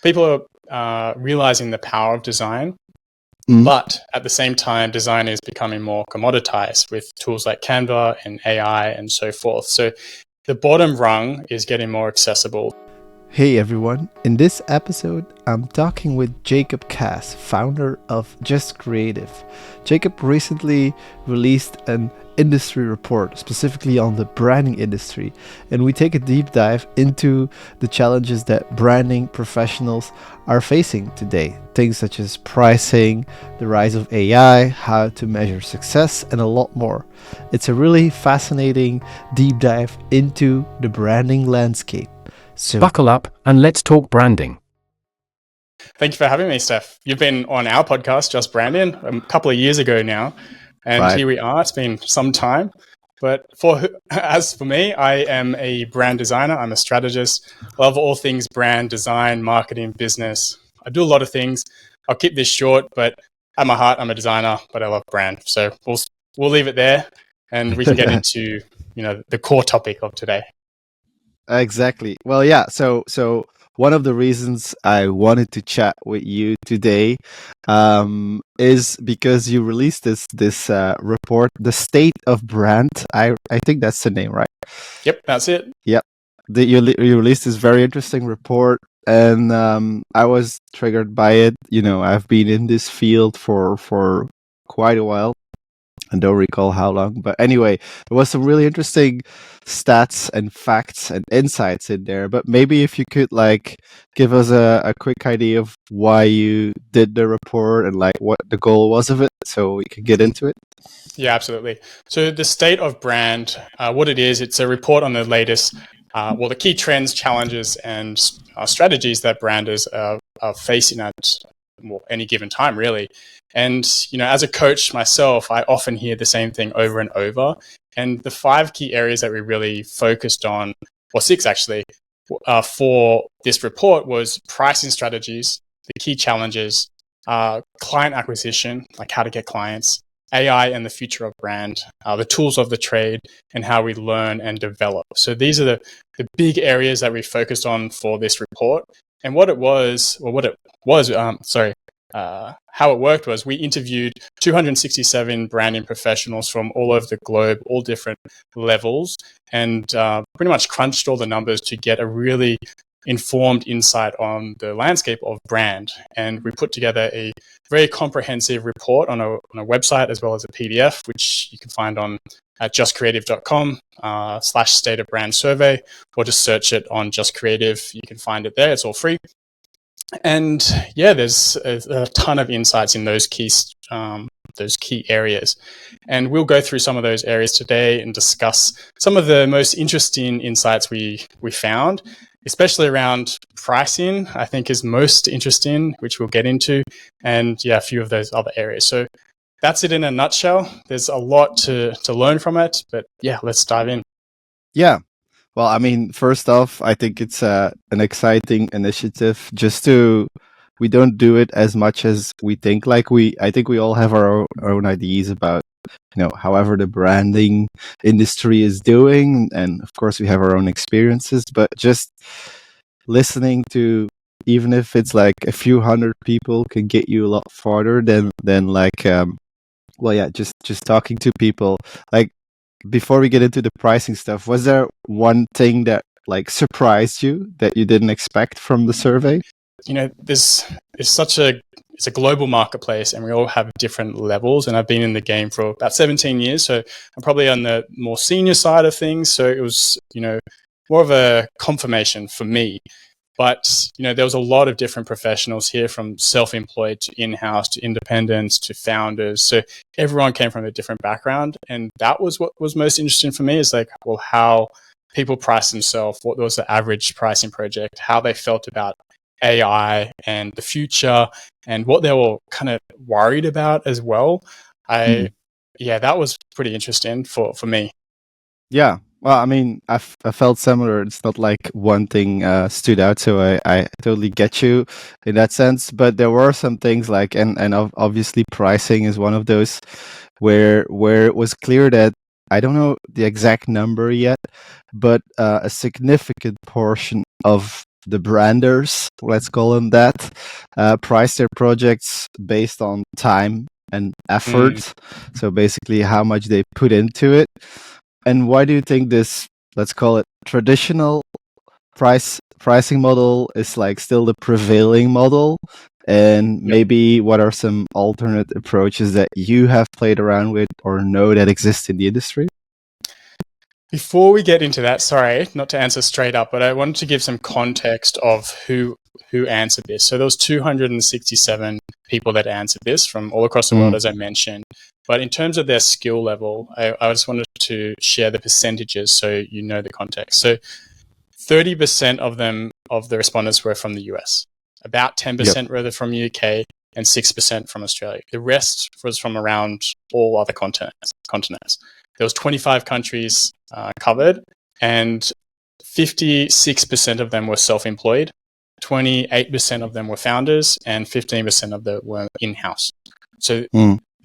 people are realizing the power of design, but at the same time, design is becoming more commoditized with tools like Canva and AI and so forth. So the bottom rung is getting more accessible. Hey everyone, in this episode, I'm talking with Jacob Cass, founder of Just Creative. Jacob recently released an industry report specifically on the branding industry, and we take a deep dive into the challenges that branding professionals are facing today. Things such as pricing, the rise of AI, how to measure success, and a lot more. It's a really fascinating deep dive into the branding landscape. So buckle up and let's talk branding. Thank you for having me, Steph. You've been on our podcast, Just Branding, a couple of years ago now. And Here we are. It's been some time. But as for me, I am a brand designer. I'm a strategist. Love all things brand, design, marketing, business. I do a lot of things. I'll keep this short, but at my heart, I'm a designer, but I love brand. So we'll leave it there, and we can get into the core topic of today. Exactly. Well, yeah. So one of the reasons I wanted to chat with you today is because you released this report, The State of Brand. I think that's the name, right? Yep, that's it. Yep. You released this very interesting report, and I was triggered by it. I've been in this field for quite a while. I don't recall how long, but anyway, there was some really interesting stats and facts and insights in there. But maybe if you could give us a quick idea of why you did the report and what the goal was of it, so we can get into it. Yeah, absolutely. So the State of Brand, what it is, it's a report on the latest, the key trends, challenges, and strategies that branders are facing at any given time, really. And, as a coach myself, I often hear the same thing over and over. And the 5 key areas that we really focused on, or 6 actually, for this report was pricing strategies, the key challenges, client acquisition, like how to get clients, AI and the future of brand, the tools of the trade, and how we learn and develop. So these are the big areas that we focused on for this report. And how it worked was we interviewed 267 branding professionals from all over the globe, all different levels, and pretty much crunched all the numbers to get a really informed insight on the landscape of brand. And we put together a very comprehensive report on a website as well as a PDF, which you can find at justcreative.com/state of brand survey, or just search it on Just Creative. You can find it there. It's all free. And yeah, there's a ton of insights in those key areas. And we'll go through some of those areas today and discuss some of the most interesting insights we found, especially around pricing, I think is most interesting, which we'll get into, and a few of those other areas. So that's it in a nutshell. There's a lot to learn from it, but let's dive in. Yeah. Well, I mean, first off, I think it's an exciting initiative. We don't do it as much as we think. I think we all have our own ideas about, however the branding industry is doing, and of course we have our own experiences. But just listening to, even if it's a few hundred people, can get you a lot farther than just talking to people. Before we get into the pricing stuff, was there one thing that surprised you that you didn't expect from the survey? It's a global marketplace, and we all have different levels. And I've been in the game for about 17 years, so I'm probably on the more senior side of things. So it was, more of a confirmation for me. But, there was a lot of different professionals here, from self-employed to in-house to independents to founders. So everyone came from a different background. And that was what was most interesting for me, is how people price themselves, what was the average pricing project, how they felt about AI and the future, and what they were kind of worried about as well. That was pretty interesting for me. Yeah. Well, I mean, I felt similar. It's not like one thing stood out, so I totally get you in that sense. But there were some things and obviously pricing is one of those where it was clear that, I don't know the exact number yet, but a significant portion of the branders, let's call them that, price their projects based on time and effort. So basically how much they put into it. And why do you think this, let's call it traditional pricing model is like still the prevailing model? And maybe what are some alternate approaches that you have played around with or know that exist in the industry? Before we get into that, sorry, not to answer straight up, but I wanted to give some context of who answered this. So there was 267 people that answered this from all across the world, as I mentioned. But in terms of their skill level, I just wanted to share the percentages so you know the context. So 30% of the respondents were from the US. About 10% were from UK and 6% from Australia. The rest was from around all other continents. There was 25 countries covered, and 56% of them were self-employed, 28% of them were founders, and 15% of them were in-house. So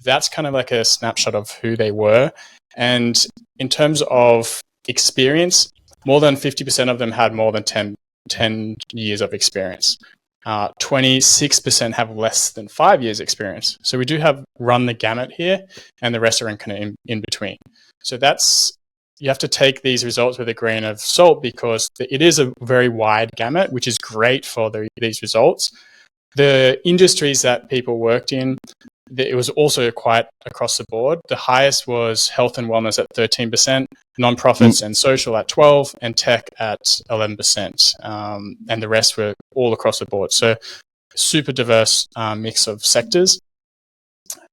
that's kind of like a snapshot of who they were. And in terms of experience, more than 50% of them had more than 10 years of experience. 26% have less than 5 years experience. So we do have run the gamut here, and the rest are in between. So you have to take these results with a grain of salt because it is a very wide gamut, which is great for these results. The industries that people worked in, it was also quite across the board. The highest was health and wellness at 13%, nonprofits and social at 12%, and tech at 11%. And the rest were all across the board. So super diverse mix of sectors.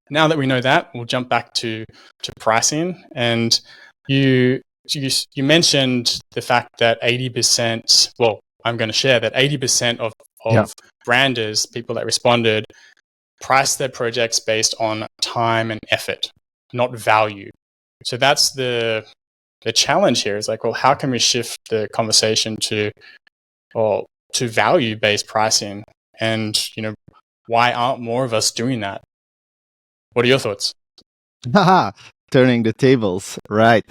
Now that we know that, we'll jump back to pricing. And you mentioned the fact that 80%, well, I'm going to share that 80% of branders, people that responded, price their projects based on time and effort, not value. So that's the challenge here is like, well, how can we shift the conversation to value-based pricing? And, why aren't more of us doing that? What are your thoughts? Turning the tables, right?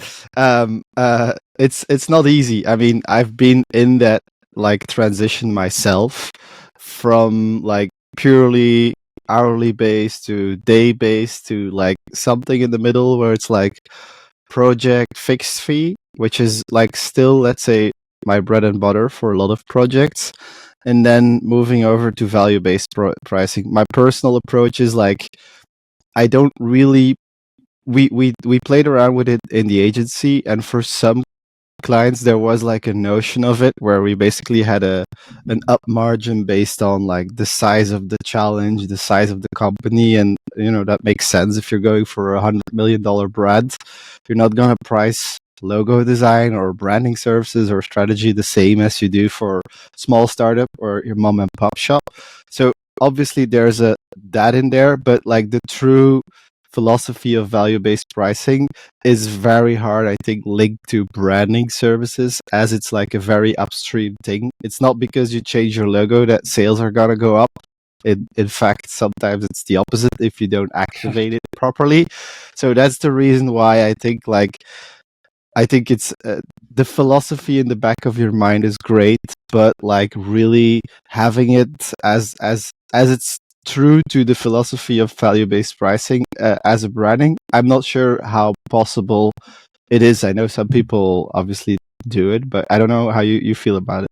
It's not easy. I mean, I've been in that like transition myself from like purely hourly based to day based to like something in the middle where it's like project fixed fee, which is like still, let's say, my bread and butter for a lot of projects. And then moving over to value-based pricing. My personal approach is like, I don't really, we played around with it in the agency, and for some clients there was like a notion of it where we basically had an up margin based on like the size of the challenge, the size of the company, and that makes sense. If you're going for $100 million brand, you're not going to price logo design or branding services or strategy the same as you do for small startup or your mom and pop shop. So obviously there's that in there, but like the true philosophy of value-based pricing is very hard, I think, linked to branding services, as it's like a very upstream thing. It's not because you change your logo that sales are gonna go up. In fact, sometimes it's the opposite if you don't activate it properly. So that's the reason why I think it's the philosophy in the back of your mind is great, but like really having it as it's true to the philosophy of value-based pricing as a branding, I'm not sure how possible it is. I know some people obviously do it, but I don't know how you feel about it.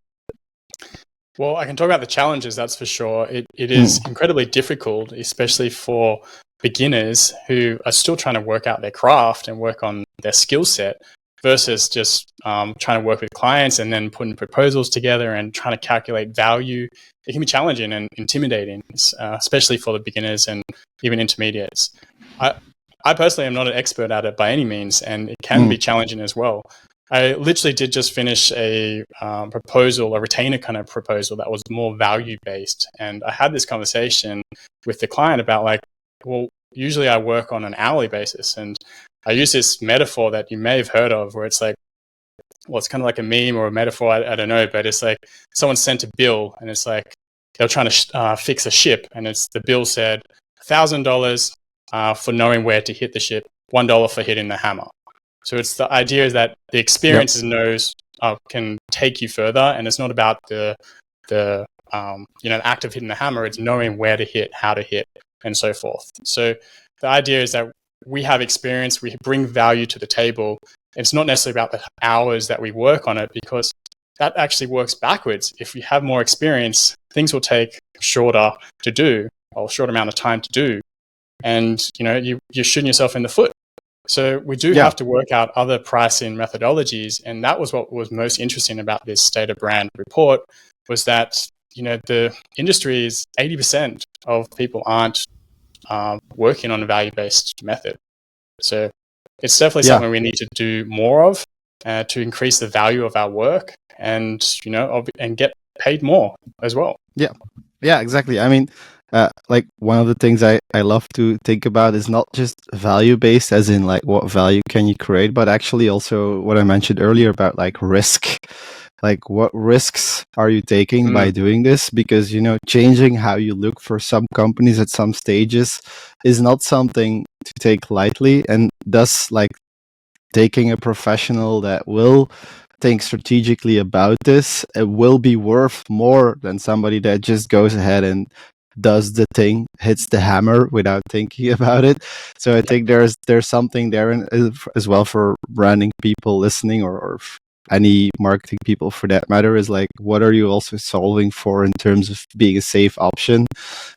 Well, I can talk about the challenges, that's for sure. It is incredibly difficult, especially for beginners who are still trying to work out their craft and work on their skill set versus just trying to work with clients and then putting proposals together and trying to calculate value. It can be challenging and intimidating, especially for the beginners and even intermediates. I personally am not an expert at it by any means, and it can be challenging as well. I literally did just finish a proposal, a retainer kind of proposal that was more value-based. And I had this conversation with the client about like, well, usually I work on an hourly basis. And I use this metaphor that you may have heard of where it's like, well, it's kind of like a meme or a metaphor, I don't know, but it's like someone sent a bill and it's like they're trying to fix a ship. And the bill said $1,000 for knowing where to hit the ship, $1 for hitting the hammer. So it's the idea is that the experience knows can take you further, and it's not about the the the act of hitting the hammer. It's knowing where to hit, how to hit, and so forth. So the idea is that we have experience, we bring value to the table. It's not necessarily about the hours that we work on it, because that actually works backwards. If you have more experience, things will take shorter to do, or a short amount of time to do. And, you're shooting yourself in the foot. So we do have to work out other pricing methodologies. And that was what was most interesting about this State of Brand report, was that, the industry is 80% of people aren't working on a value-based method. So it's definitely something we need to do more of to increase the value of our work and, and get paid more as well. Yeah, exactly. I mean, like one of the things I love to think about is not just value based, as in like what value can you create, but actually also what I mentioned earlier about like risk. Like what risks are you taking by doing this? Because, changing how you look for some companies at some stages is not something to take lightly, and thus like taking a professional that will think strategically about this, it will be worth more than somebody that just goes ahead and does the thing, hits the hammer without thinking about it. So I think there's something there as well for branding people listening, or any marketing people for that matter, is like, what are you also solving for in terms of being a safe option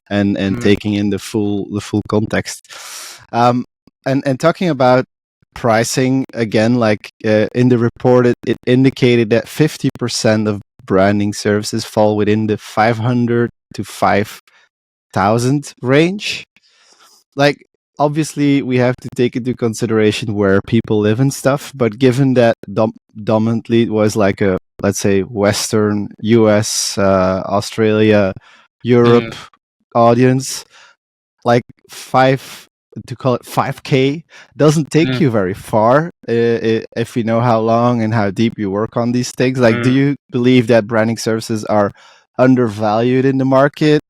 and taking in the full context. And talking about pricing again, like in the report, it indicated that 50% of branding services fall within the 500 to 5,000 range. Like, obviously, we have to take into consideration where people live and stuff. But given that dominantly it was like a, let's say, Western US, Australia, Europe audience, like to call it 5K doesn't take you very far if you know how long and how deep you work on these things. Like, do you believe that branding services are undervalued in the market,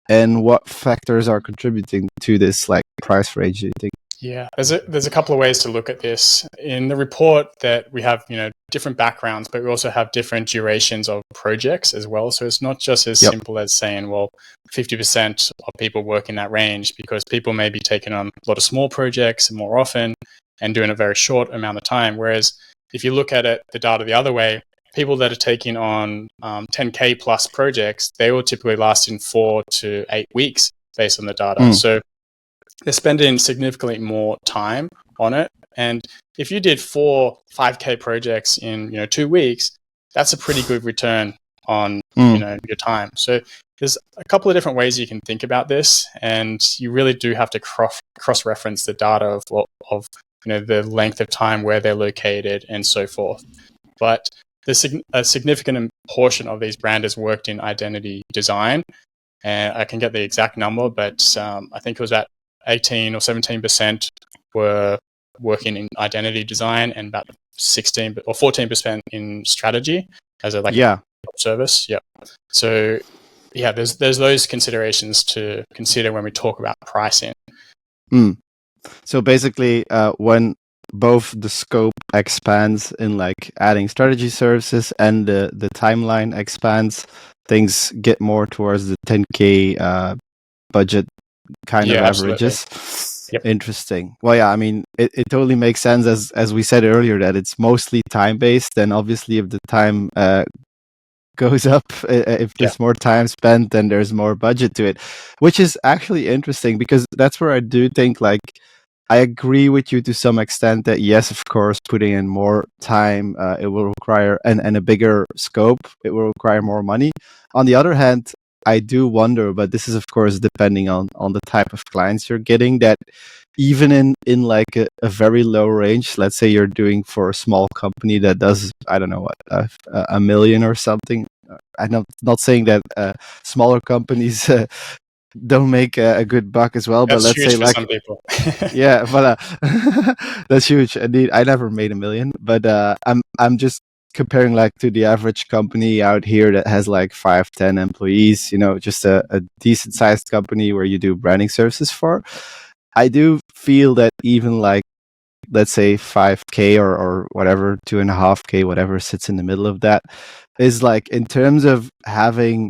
and what factors are contributing to this like price range, do you think? Yeah, there's a couple of ways to look at this. In the report that we have, different backgrounds, but we also have different durations of projects as well. So it's not just as simple as saying, well, 50% of people work in that range, because people may be taking on a lot of small projects more often and doing a very short amount of time. Whereas if you look at it, the data the other way, people that are taking on 10K plus projects, they will typically last in 4 to 8 weeks based on the data. So they're spending significantly more time on it. And if you did 4 5K projects in 2 weeks, that's a pretty good return on your time. So there's a couple of different ways you can think about this, and you really do have to cross-reference the data of the length of time, where they're located, and so forth. But a significant portion of these branders worked in identity design, and I can get the exact number, but I think it was about 18 or 17% were working in identity design, and about 16 or 14% in strategy as a service. Yeah. So there's those considerations to consider when we talk about pricing. So basically, when both the scope expands in like adding strategy services and the timeline expands, things get more towards the 10K budget kind of averages. Yep. Interesting. Well, yeah, I mean, it totally makes sense, as we said earlier, that it's mostly time-based, and obviously if the time goes up, if there's more time spent, then there's more budget to it, which is actually interesting, because that's where I do think, like, I agree with you to some extent that yes, of course, putting in more time, it will require, and a bigger scope, it will require more money. On the other hand, I do wonder, but this is of course depending on the type of clients you're getting, that even in like a very low range, let's say you're doing for a small company that does, I don't know what, $1 million or something. I'm not saying that smaller companies don't make a good buck as well, That's but let's huge say for like some people. yeah, voilà. That's huge. Indeed, I never made $1 million, but I'm just comparing like to the average company out here that has like 5-10 employees, just a decent sized company where you do branding services for. I do feel that even like let's say 5K or whatever, 2.5K, whatever sits in the middle of that, is like in terms of having,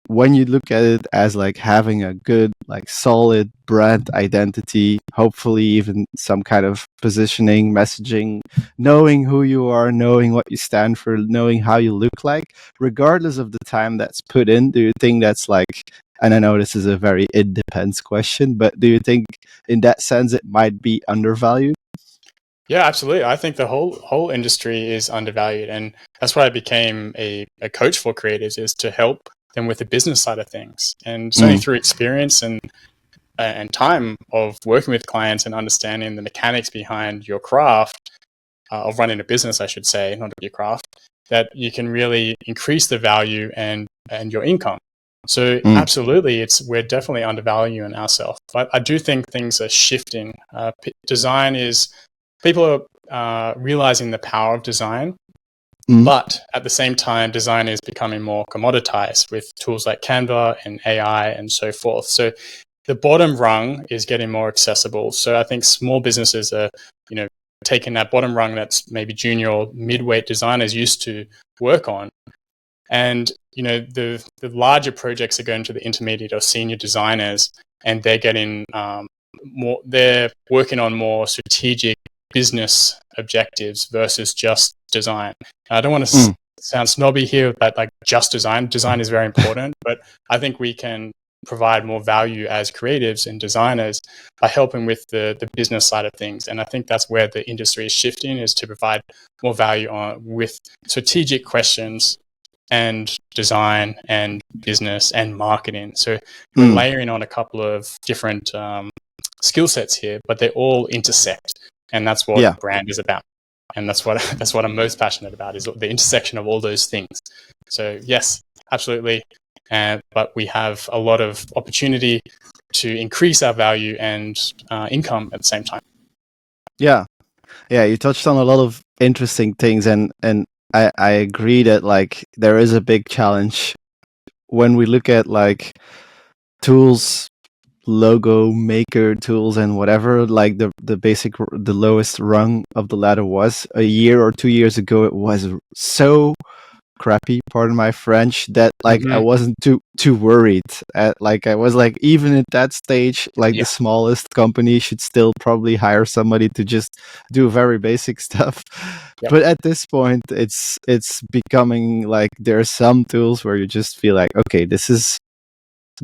when you look at it as like having a good, like solid brand identity, hopefully even some kind of positioning, messaging, knowing who you are, knowing what you stand for, knowing how you look like, regardless of the time that's put in, do you think that's like, and I know this is a very it depends question, but do you think in that sense it might be undervalued? Yeah, absolutely. I think the whole industry is undervalued, and that's why I became a coach for creatives, is to help them with the business side of things. And it's only through experience and time of working with clients and understanding the mechanics behind your craft, of running a business, I should say, not your craft, that you can really increase the value and your income. So absolutely, we're definitely undervaluing ourselves. But I do think things are shifting. Design is, people are realizing the power of design, but at the same time, design is becoming more commoditized with tools like Canva and AI and so forth. So the bottom rung is getting more accessible. So I think small businesses are, taking that bottom rung that's maybe junior or mid-weight designers used to work on. And, the larger projects are going to the intermediate or senior designers, and they're getting they're working on more strategic business objectives versus just design. I don't want to sound snobby here, but like just design is very important, but I think we can provide more value as creatives and designers by helping with the business side of things. And I think that's where the industry is shifting, is to provide more value with strategic questions and design and business and marketing. So we're layering on a couple of different skill sets here, but they all intersect. And that's what brand is about. And that's what I'm most passionate about, is the intersection of all those things. So yes, absolutely. But we have a lot of opportunity to increase our value and income at the same time. Yeah. You touched on a lot of interesting things, and I agree that like there is a big challenge when we look at like tools, logo maker tools and whatever, like the lowest rung of the ladder was a year or 2 years ago. It was so crappy, pardon my French, that like I wasn't too worried. Like I was like, even at that stage, like the smallest company should still probably hire somebody to just do very basic stuff. But at this point, it's becoming like there are some tools where you just feel like, okay, this is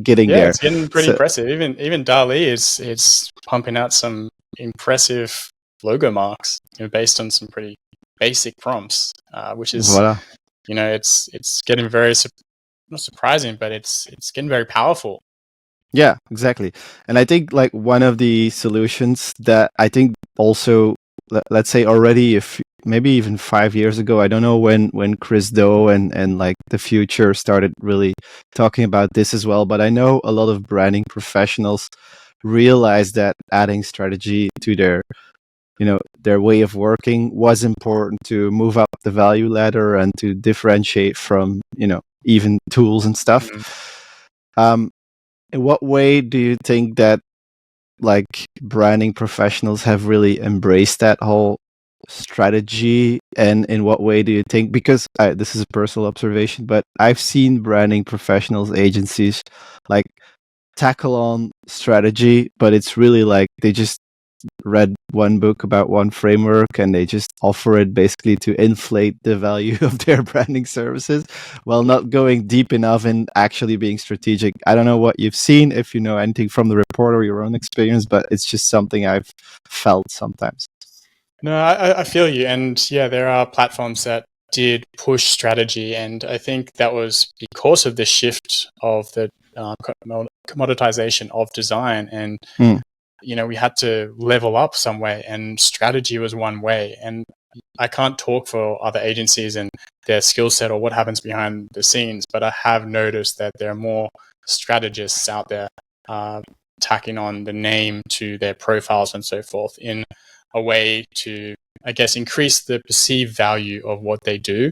getting there. It's getting pretty impressive. Even DALL-E is pumping out some impressive logo marks, based on some pretty basic prompts, which is it's getting very not surprising, but it's getting very powerful. Yeah, exactly. And I think like one of the solutions that I think also, let's say already, if maybe even 5 years ago, I don't know when Chris Do and like the Future started really talking about this as well, but I know a lot of branding professionals realized that adding strategy to their way of working was important to move up the value ladder and to differentiate from even tools and stuff. In what way do you think that like branding professionals have really embraced that whole strategy, and in what way do you think, because this is a personal observation, but I've seen branding professionals, agencies like tackle on strategy, but it's really like they just read one book about one framework and they just offer it basically to inflate the value of their branding services while not going deep enough in actually being strategic. I don't know what you've seen, if you know anything from the report or your own experience, but it's just something I've felt sometimes. No, I feel you. And yeah, there are platforms that did push strategy. And I think that was because of the shift of the commoditization of design. And we had to level up some way, and strategy was one way. And I can't talk for other agencies and their skill set or what happens behind the scenes, but I have noticed that there are more strategists out there tacking on the name to their profiles and so forth in a way to, I guess, increase the perceived value of what they do.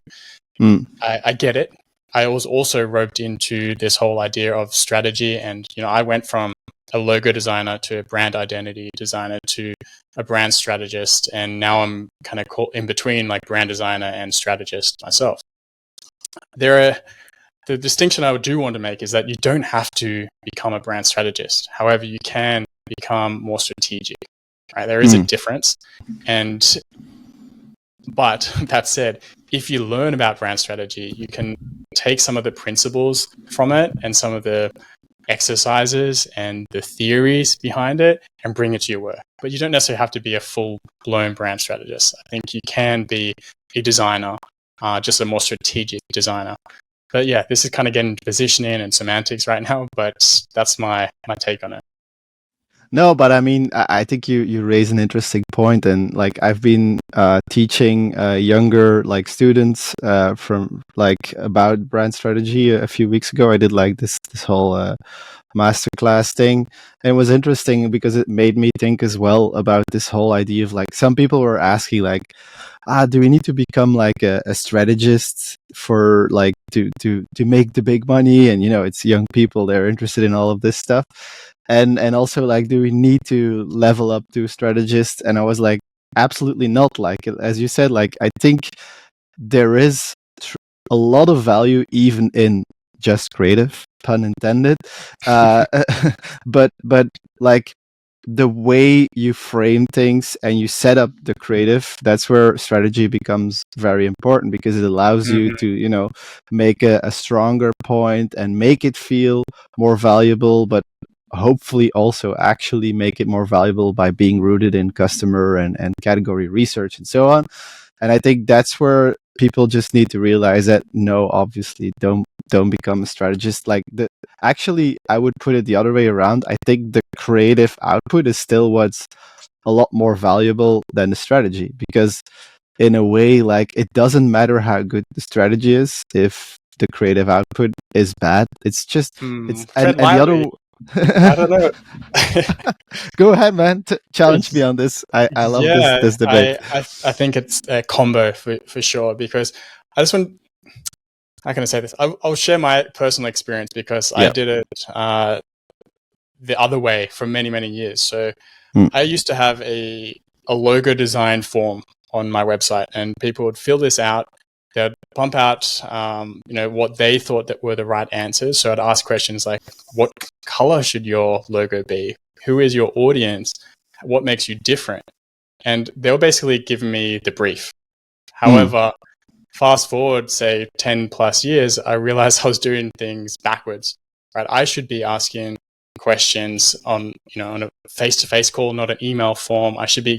I get it. I was also roped into this whole idea of strategy, and I went from a logo designer to a brand identity designer to a brand strategist, and now I'm kind of in between like brand designer and strategist myself. The distinction I do want to make is that you don't have to become a brand strategist. However, you can become more strategic. Right? There is a difference, but that said, if you learn about brand strategy, you can take some of the principles from it and some of the exercises and the theories behind it and bring it to your work. But you don't necessarily have to be a full-blown brand strategist. I think you can be a designer, just a more strategic designer. But yeah, this is kind of getting into positioning and semantics right now, but that's my take on it. No, but I mean, I think you raise an interesting point, and like I've been teaching younger like students from like about brand strategy a few weeks ago. I did like this whole masterclass thing, and it was interesting because it made me think as well about this whole idea of like some people were asking like, do we need to become like a strategist for like to make the big money? And it's young people, they're interested in all of this stuff. And also like, do we need to level up to strategist? And I was like, absolutely not. Like, as you said, like, I think there is a lot of value even in just creative, pun intended. But like the way you frame things and you set up the creative, that's where strategy becomes very important, because it allows you to, make a stronger point and make it feel more valuable, but hopefully also actually make it more valuable by being rooted in customer and category research and so on. And I think that's where people just need to realize that no, obviously don't become a strategist. Like actually, I would put it the other way around. I think the creative output is still what's a lot more valuable than the strategy, because in a way, like, it doesn't matter how good the strategy is if the creative output is bad. It's just it's and the other. I don't know. Go ahead, man. Challenge me on this. I love this debate. I think it's a combo for sure, because I just want. How can I say this? I'll share my personal experience, because I did it the other way for many, many years. So I used to have a logo design form on my website, and people would fill this out. They'd pump out, what they thought that were the right answers. So I'd ask questions like, what color should your logo be? Who is your audience? What makes you different? And they were basically giving me the brief. However, fast forward, say 10 plus years, I realized I was doing things backwards, right? I should be asking questions on a face-to-face call, not an email form. I should be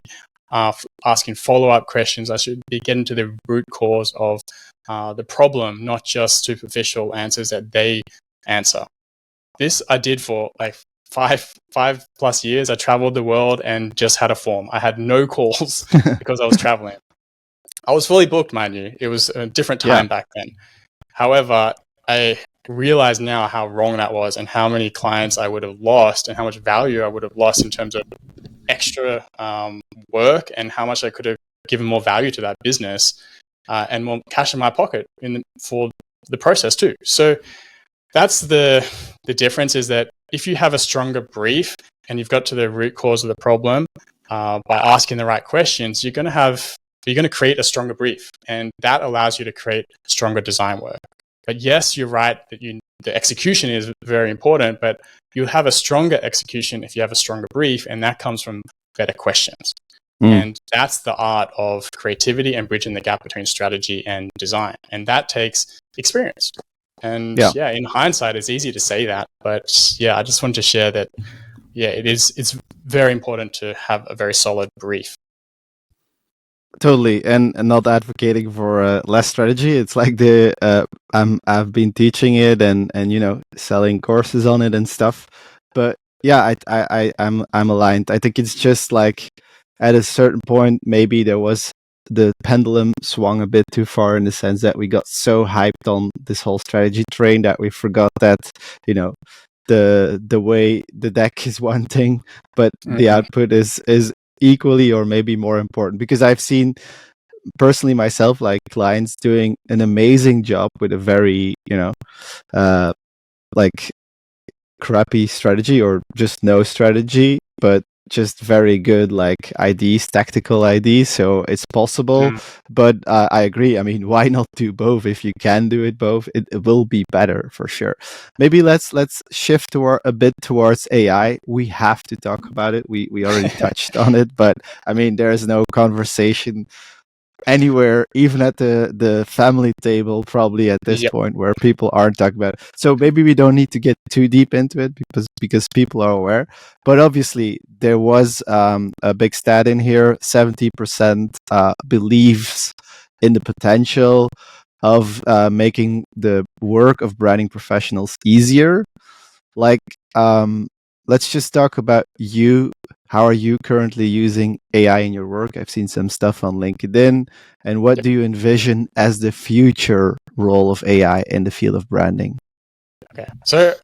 asking follow-up questions. I should be getting to the root cause of the problem, not just superficial answers that they answer. This I did for like five plus years. I traveled the world and just had a form. I had no calls because I was traveling. I was fully booked, mind you. It was a different time back then. However, I realize now how wrong that was, and how many clients I would have lost, and how much value I would have lost in terms of extra work, and how much I could have given more value to that business and more cash in my pocket for the process too. So that's the difference, is that if you have a stronger brief and you've got to the root cause of the problem by asking the right questions, you're going to create a stronger brief, and that allows you to create stronger design work. But yes, you're right that the execution is very important, but you'll have a stronger execution if you have a stronger brief, and that comes from better questions. And that's the art of creativity and bridging the gap between strategy and design. And that takes experience. And in hindsight, it's easy to say that, but I just wanted to share that, it's very important to have a very solid brief. Totally, and not advocating for less strategy. It's like I've been teaching it and selling courses on it and stuff. But I'm aligned. I think it's just like at a certain point, maybe the pendulum swung a bit too far, in the sense that we got so hyped on this whole strategy train that we forgot that the way the deck is one thing, but the output is equally or maybe more important. Because I've seen personally myself, like, clients doing an amazing job with a very like crappy strategy or just no strategy, but just very good like IDs, tactical IDs, so it's possible. But I agree. I mean, why not do both? If you can do it both, it will be better for sure. Maybe let's shift toward a bit towards AI. We have to talk about it. We already touched on it, but I mean, there is no conversation anywhere, even at the family table, probably at this Yep. point, where people aren't talking about it. So maybe we don't need to get too deep into it because people are aware. But obviously, there was a big stat in here: 70% believes in the potential of making the work of branding professionals easier. Like, let's just talk about you. How are you currently using AI in your work? I've seen some stuff on LinkedIn. And what do you envision as the future role of AI in the field of branding? Okay. So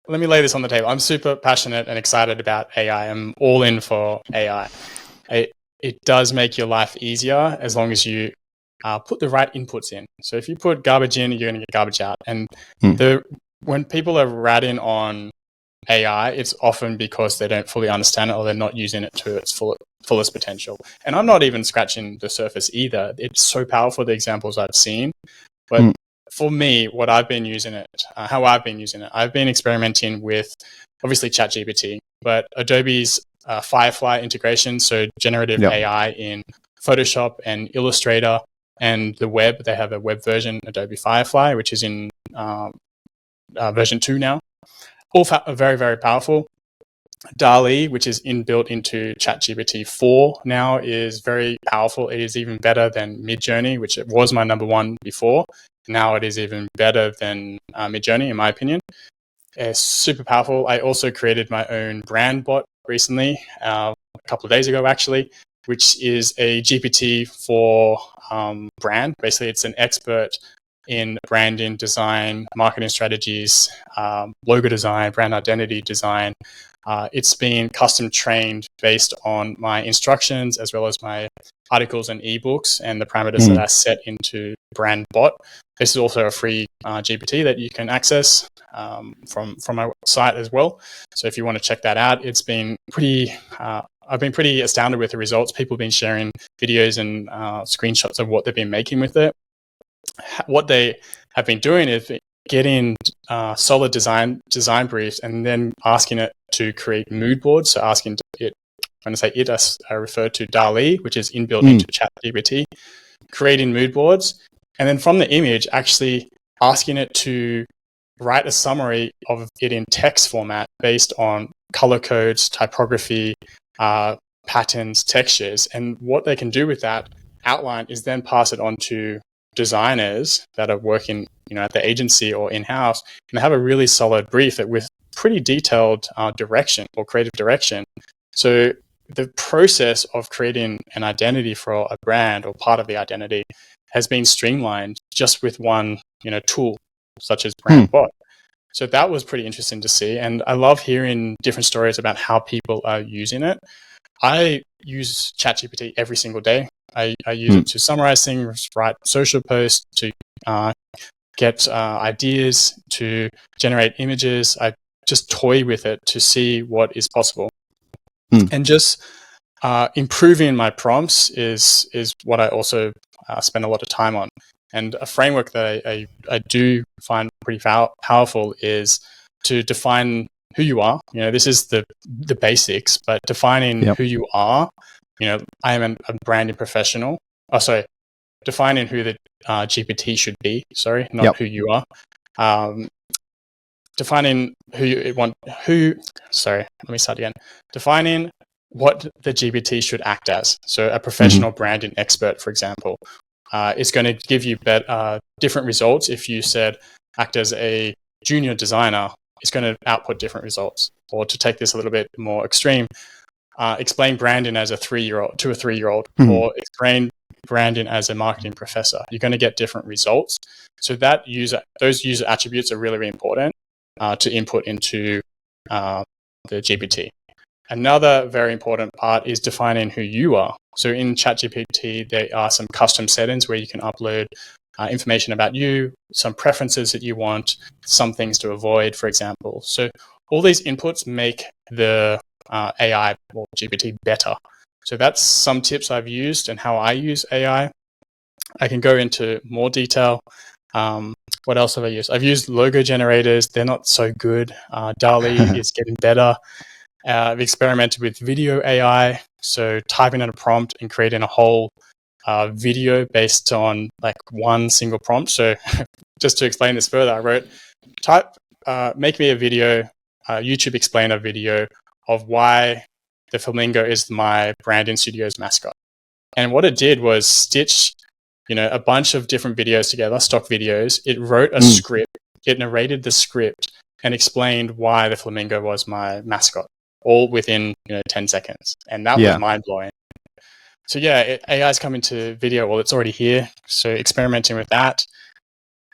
let me lay this on the table. I'm super passionate and excited about AI. I'm all in for AI. It does make your life easier as long as you put the right inputs in. So if you put garbage in, you're going to get garbage out. And when people are ratting on AI, it's often because they don't fully understand it or they're not using it to its fullest potential. And I'm not even scratching the surface either. It's so powerful, the examples I've seen. But for me, what I've been using it, how I've been using it, I've been experimenting with obviously ChatGPT, but Adobe's Firefly integration, so generative AI in Photoshop and Illustrator and the web. They have a web version, Adobe Firefly, which is in version 2 now. All very, very powerful. DALL-E, which is inbuilt into ChatGPT 4 now, is very powerful. It is even better than Midjourney, which it was my number one before. Now it is even better than Midjourney, in my opinion. It's super powerful. I also created my own brand bot recently, a couple of days ago actually, which is a GPT for brand. Basically, it's an expert in branding, design, marketing strategies, logo design, brand identity design. It's been custom trained based on my instructions as well as my articles and ebooks and the parameters that I set into brand bot. This is also a free GPT that you can access from my site as well. So if you want to check that out, it's been pretty. I've been pretty astounded with the results. People have been sharing videos and screenshots of what they've been making with it. What they have been doing is getting solid design briefs and then asking it to create mood boards. So asking it, when I say it, I refer to DALL-E, which is inbuilt into ChatGPT, creating mood boards. And then from the image, actually asking it to write a summary of it in text format based on color codes, typography, patterns, textures. And what they can do with that outline is then pass it on to designers that are working, at the agency or in-house, and have a really solid brief with pretty detailed direction or creative direction. So the process of creating an identity for a brand or part of the identity has been streamlined just with one, tool such as BrandBot. So that was pretty interesting to see. And I love hearing different stories about how people are using it. I use ChatGPT every single day. I use it to summarize things, write social posts, to get ideas, to generate images. I just toy with it to see what is possible. And just improving my prompts is what I also spend a lot of time on. And a framework that I do find pretty powerful is to define who you are. This is the basics, but defining who you are. I am a branding professional. Defining who the GPT should be. Not who you are. Defining who you want. Let me start again. Defining what the GPT should act as. So a professional branding expert, for example, is going to give you different results. If you said act as a junior designer, it's going to output different results. Or to take this a little bit more extreme, explain branding as a 3-year-old to a 3-year-old, or explain branding as a marketing professor. You're going to get different results. So those user attributes are really, really important to input into the GPT. Another very important part is defining who you are. So in ChatGPT, there are some custom settings where you can upload information about you, some preferences that you want, some things to avoid, for example. So all these inputs make the AI or GPT better. So that's some tips I've used and how I use AI. I can go into more detail. What else have I used? I've used logo generators. They're not so good. DALL-E is getting better. I've experimented with video AI. So typing in a prompt and creating a whole video based on like one single prompt. So just to explain this further, I wrote, make me a video, YouTube explainer video of why the flamingo is my Branding Studios mascot. And what it did was stitch, a bunch of different videos together, stock videos. It wrote a script. It narrated the script and explained why the flamingo was my mascot, all within 10 seconds. And that was mind blowing. So AI's coming to video. Well, it's already here. So experimenting with that.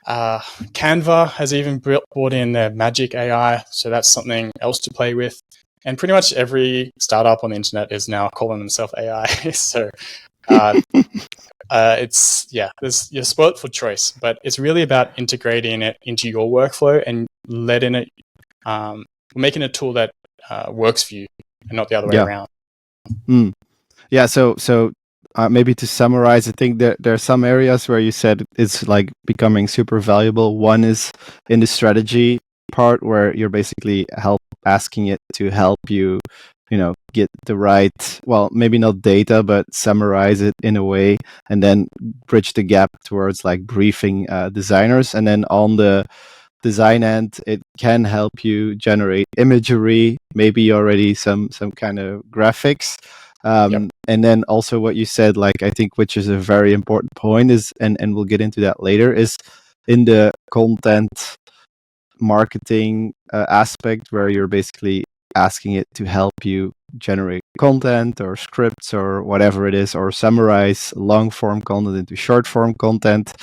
Canva has even brought in their Magic AI. So that's something else to play with. And pretty much every startup on the internet is now calling themselves AI. So you're spoiled for choice, but it's really about integrating it into your workflow and letting it, making a tool that works for you and not the other way around. Yeah. So maybe to summarize, I think there are some areas where you said it's like becoming super valuable. One is in the strategy part where you're basically asking it to help you, get the right, well, maybe not data, but summarize it in a way and then bridge the gap towards like briefing designers. And then on the design end, it can help you generate imagery, maybe already some kind of graphics. And then also what you said, like, I think, which is a very important point is, and we'll get into that later, is in the content marketing aspect where you're basically asking it to help you generate content or scripts or whatever it is, or summarize long form content into short form content.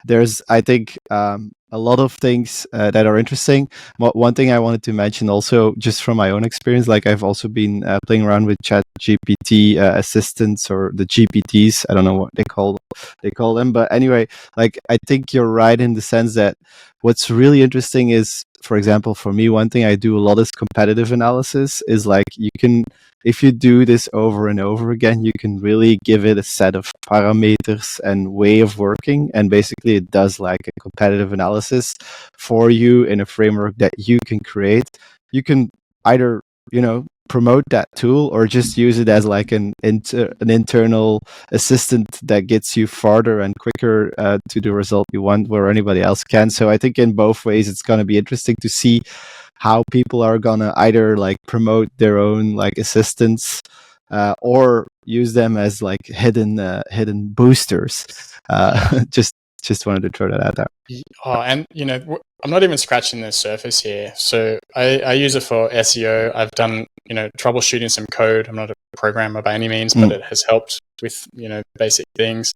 There's, I think, a lot of things that are interesting. One thing I wanted to mention also, just from my own experience, like I've also been playing around with ChatGPT assistants, or the GPTs. I don't know what they call them, but anyway, like I think you're right in the sense that what's really interesting is, for example, for me, one thing I do a lot is competitive analysis. Is like you can, if you do this over and over again, you can really give it a set of parameters and way of working, and basically it does like a competitive analysis for you in a framework that you can create. You can either, promote that tool or just use it as like an internal assistant that gets you farther and quicker to the result you want where anybody else can. So I think in both ways it's going to be interesting to see how people are going to either like promote their own like assistants or use them as like hidden boosters. Just wanted to throw that out there. Oh, and I'm not even scratching the surface here. So I use it for SEO. I've done troubleshooting some code. I'm not a programmer by any means, but it has helped with basic things.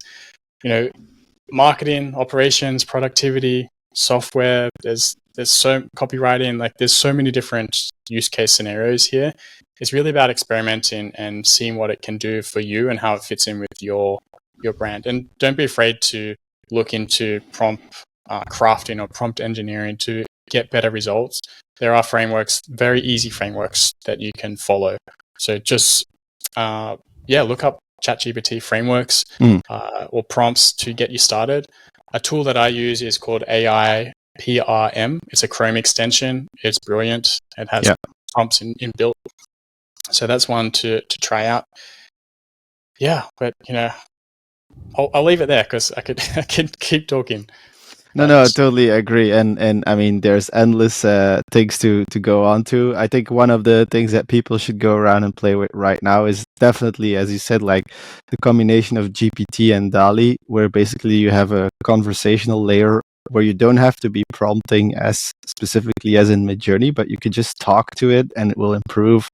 Marketing, operations, productivity, software. There's so copywriting. Like there's so many different use case scenarios here. It's really about experimenting and seeing what it can do for you and how it fits in with your brand. And don't be afraid to look into prompt crafting or prompt engineering to get better results. There are frameworks, very easy frameworks that you can follow. So just look up ChatGPT frameworks or prompts to get you started. A tool that I use is called AI PRM. It's a Chrome extension. It's brilliant. It has prompts inbuilt. So that's one to try out. Yeah, but I'll leave it there because I could keep talking. No, I totally agree. And I mean, there's endless things to go on to. I think one of the things that people should go around and play with right now is definitely, as you said, like the combination of GPT and DALL-E, where basically you have a conversational layer where you don't have to be prompting as specifically as in Midjourney, but you can just talk to it and it will improve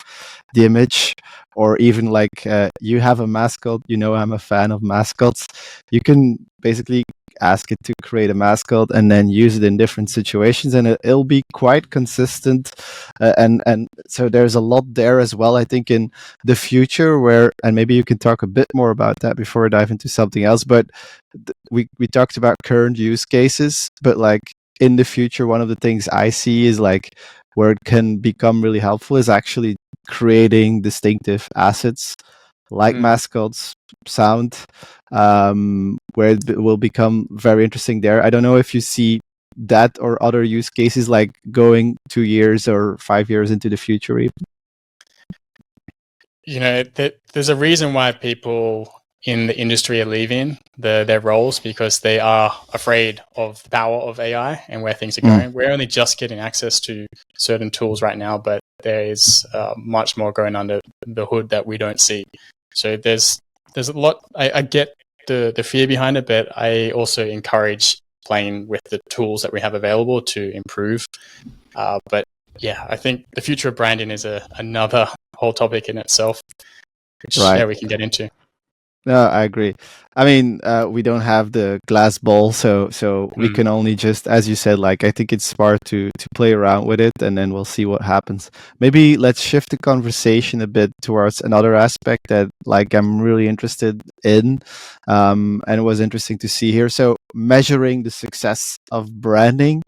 the image. Or even like you have a mascot, I'm a fan of mascots. You can basically ask it to create a mascot and then use it in different situations, and it'll be quite consistent. And so there's a lot there as well, I think, in the future where, and maybe you can talk a bit more about that before I dive into something else, but we talked about current use cases, but like in the future, one of the things I see is like where it can become really helpful is actually creating distinctive assets like mascots, sound, where it will become very interesting there. I don't know if you see that or other use cases like going 2 years or 5 years into the future even. There's a reason why people in the industry are leaving their roles, because they are afraid of the power of AI and where things are going. We're only just getting access to certain tools right now, but there is much more going under the hood that we don't see. So there's a lot. I get the fear behind it, but I also encourage playing with the tools that we have available to improve. But yeah, I think the future of branding is another whole topic in itself, which we can get into. No, I agree. I mean, we don't have the glass ball, so we can only just, as you said, like I think it's smart to play around with it, and then we'll see what happens. Maybe let's shift the conversation a bit towards another aspect that, like, I'm really interested in, and it was interesting to see here. So, measuring the success of branding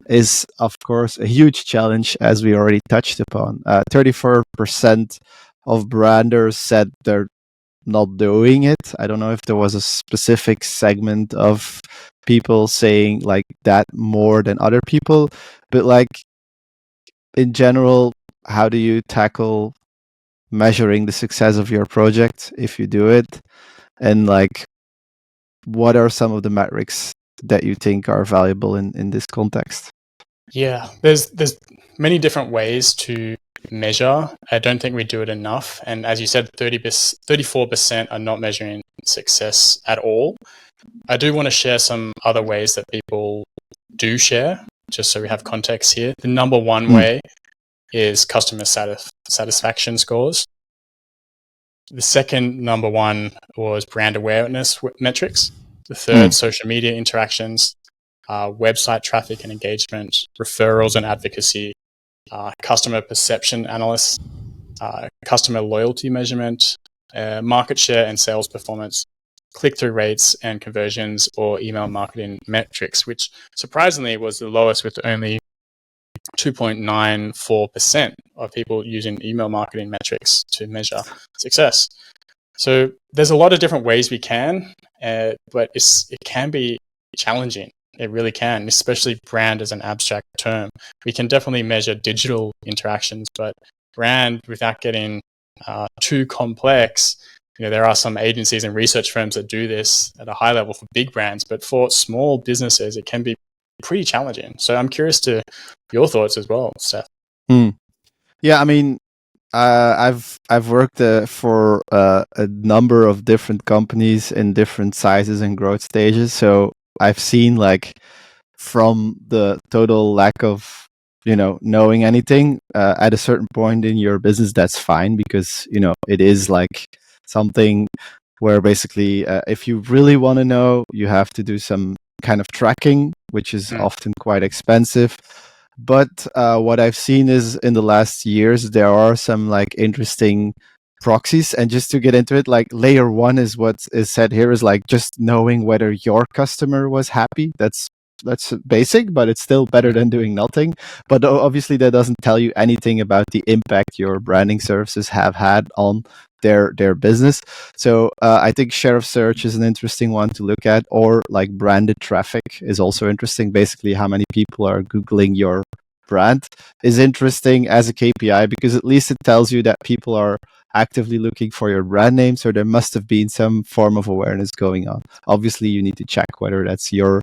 is, of course, a huge challenge, as we already touched upon. 34% of branders said they're not doing it. I don't know if there was a specific segment of people saying like that more than other people, but like in general, how do you tackle measuring the success of your project if you do it? And like, what are some of the metrics that you think are valuable in this context? Yeah, there's many different ways to measure. I don't think we do it enough. And as you said, 34% are not measuring success at all. I do want to share some other ways that people do share, just so we have context here. The number one way is customer satisfaction scores. The second number one was brand awareness metrics. The third, social media interactions, website traffic and engagement, referrals and advocacy, customer perception analysis, customer loyalty measurement, market share and sales performance, click-through rates and conversions, or email marketing metrics, which surprisingly was the lowest, with only 2.94% of people using email marketing metrics to measure success. So there's a lot of different ways we can, but it can be challenging. It really can, especially brand as an abstract term. We can definitely measure digital interactions, but brand, without getting too complex, there are some agencies and research firms that do this at a high level for big brands, but for small businesses, it can be pretty challenging. So I'm curious to your thoughts as well, Stef. Yeah, I mean, I've worked for a number of different companies in different sizes and growth stages, so I've seen like from the total lack of knowing anything at a certain point in your business, that's fine, because it is like something where basically if you really want to know, you have to do some kind of tracking, which is often quite expensive. But what I've seen is in the last years, there are some like interesting proxies. And just to get into it, like layer one is what is said here is like just knowing whether your customer was happy. That's basic, but it's still better than doing nothing. But obviously that doesn't tell you anything about the impact your branding services have had on their business. So I think share of search is an interesting one to look at, or like branded traffic is also interesting. Basically, how many people are Googling your brand is interesting as a KPI, because at least it tells you that people are actively looking for your brand name, so there must have been some form of awareness going on. Obviously, you need to check whether that's your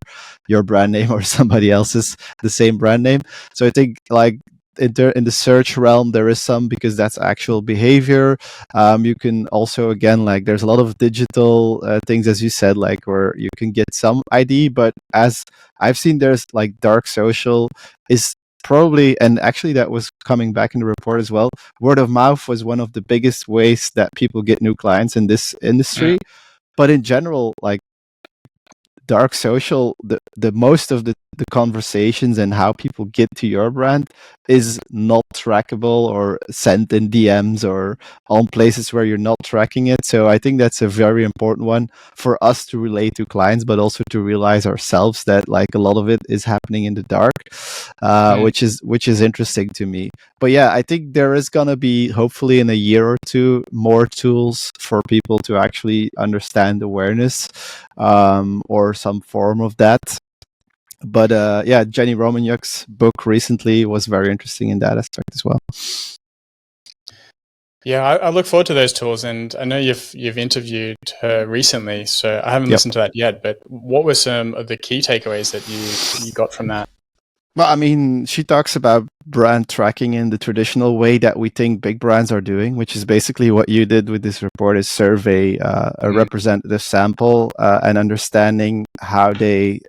brand name or somebody else's, the same brand name. So I think like in the search realm, there is some, because that's actual behavior. You can also, again, like there's a lot of digital things, as you said, like where you can get some ID, but as I've seen, there's like dark social is probably, and actually that was coming back in the report as well, word of mouth was one of the biggest ways that people get new clients in this industry. But in general, like dark social, the most of the conversations and how people get to your brand is not trackable or sent in DMs or on places where you're not tracking it. So I think that's a very important one for us to relate to clients, but also to realize ourselves that like a lot of it is happening in the dark, which is interesting to me. But yeah, I think there is going to be, hopefully in a year or two, more tools for people to actually understand awareness, or some form of that. But yeah, Jenny Romaniuk's book recently was very interesting in that aspect as well. Yeah, I look forward to those tools, and I know you've interviewed her recently, so I haven't listened to that yet. But what were some of the key takeaways that you got from that? Well, I mean, she talks about brand tracking in the traditional way that we think big brands are doing, which is basically what you did with this report: is survey a representative sample and understanding how they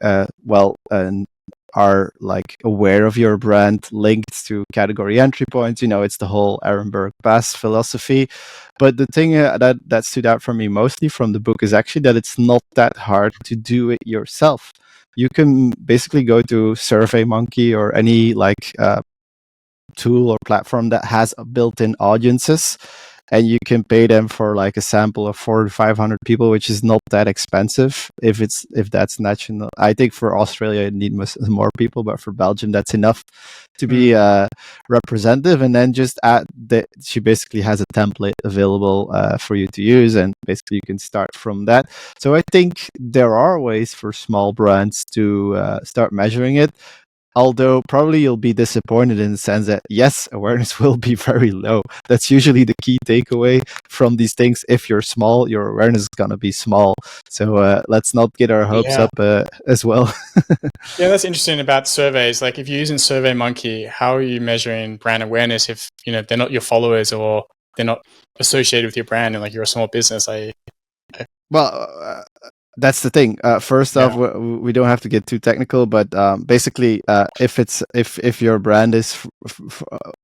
are like aware of your brand linked to category entry points. It's the whole Ehrenberg Bass philosophy. But the thing that stood out for me mostly from the book is actually that it's not that hard to do it yourself. You can basically go to SurveyMonkey or any like tool or platform that has built-in audiences, and you can pay them for like a sample of 400 to 500 people, which is not that expensive if that's national. I think for Australia it needs more people, but for Belgium that's enough to be representative. And then just add that she basically has a template available for you to use, and basically you can start from that. So I think there are ways for small brands to start measuring it. Although probably you'll be disappointed in the sense that, yes, awareness will be very low. That's usually the key takeaway from these things. If you're small, your awareness is going to be small. So let's not get our hopes up as well. Yeah, that's interesting about surveys. Like if you're using SurveyMonkey, how are you measuring brand awareness if they're not your followers or they're not associated with your brand and like you're a small business? Well, that's the thing. First off, we don't have to get too technical, but basically, if your brand is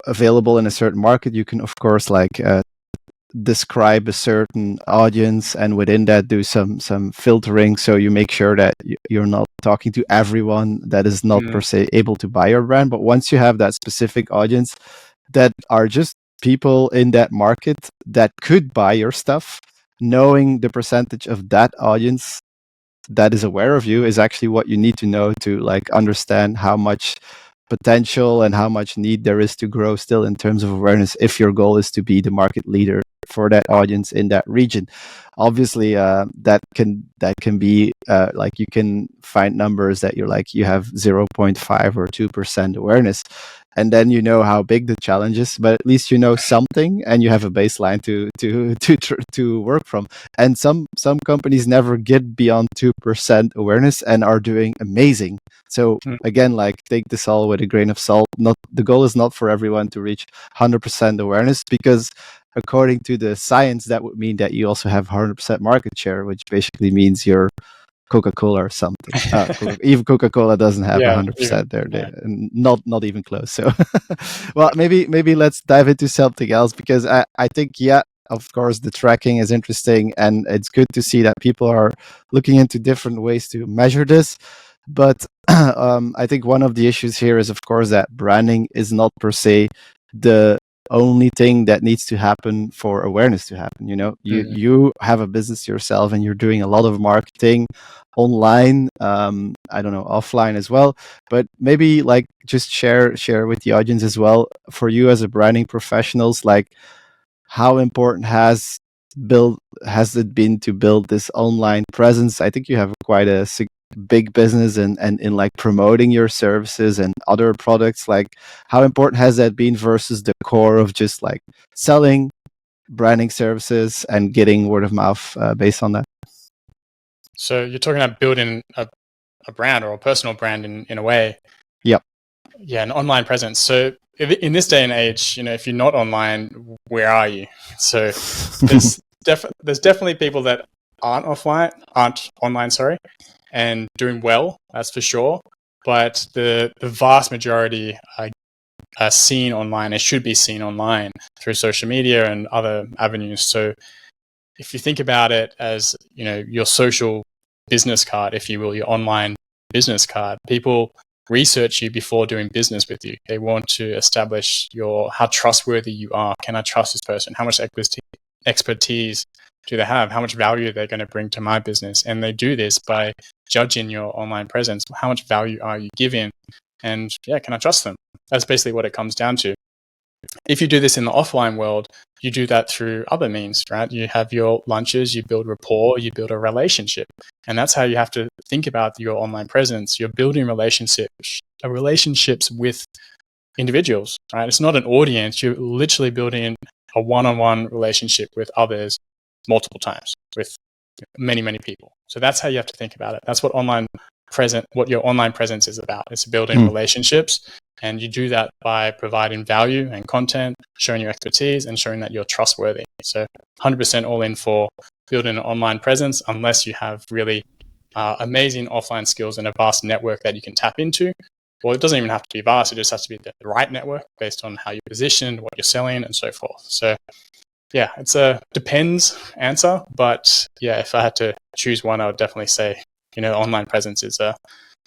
available in a certain market, you can of course like describe a certain audience, and within that do some filtering, so you make sure that you're not talking to everyone that is not per se able to buy your brand. But once you have that specific audience that are just people in that market that could buy your stuff, knowing the percentage of that audience that is aware of you is actually what you need to know to like understand how much potential and how much need there is to grow still in terms of awareness, if your goal is to be the market leader for that audience in that region. Obviously that can be like you can find numbers that you're like you have 0.5 or 2% awareness, and then you know how big the challenge is, but at least you know something and you have a baseline to work from. And some companies never get beyond 2% awareness and are doing amazing. So again, like take this all with a grain of salt. Not the goal is not for everyone to reach 100% awareness, because according to the science that would mean that you also have 100% market share, which basically means you're Coca-Cola or something. Even Coca-Cola doesn't have 100% there. Not even close. So, well, maybe let's dive into something else, because I think, of course, the tracking is interesting, and it's good to see that people are looking into different ways to measure this. But I think one of the issues here is, of course, that branding is not per se the only thing that needs to happen for awareness to happen. You have a business yourself and you're doing a lot of marketing online, I don't know, offline as well, but maybe like just share with the audience as well, for you as a branding professionals, like how important has it been to build this online presence? I think you have quite a big business and in like promoting your services and other products. Like how important has that been versus the core of just like selling branding services and getting word of mouth based on that? So you're talking about building a brand or a personal brand in a way. Yep. Yeah, an online presence. So in this day and age, if you're not online, where are you? So there's definitely people that aren't online, and doing well, that's for sure. But the vast majority are seen online. It should be seen online through social media and other avenues. So if you think about it as, your social business card, if you will, your online business card, people research you before doing business with you. They want to establish how trustworthy you are. Can I trust this person? How much expertise do they have? How much value are they going to bring to my business? And they do this by judging your online presence. How much value are you giving? And can I trust them? That's basically what it comes down to. If you do this in the offline world, you do that through other means, right? You have your lunches, you build rapport, you build a relationship. And that's how you have to think about your online presence. You're building relationships with individuals, right? It's not an audience. You're literally building a one-on-one relationship with others multiple times, with many, many people. So that's how you have to think about it. That's what your online presence is about. It's building relationships. And you do that by providing value and content, showing your expertise, and showing that you're trustworthy. So 100% all in for building an online presence, unless you have really amazing offline skills and a vast network that you can tap into. Well, it doesn't even have to be vast. It just has to be the right network based on how you're positioned, what you're selling, and so forth. So it's a depends answer. But if I had to choose one, I would definitely say, online presence is a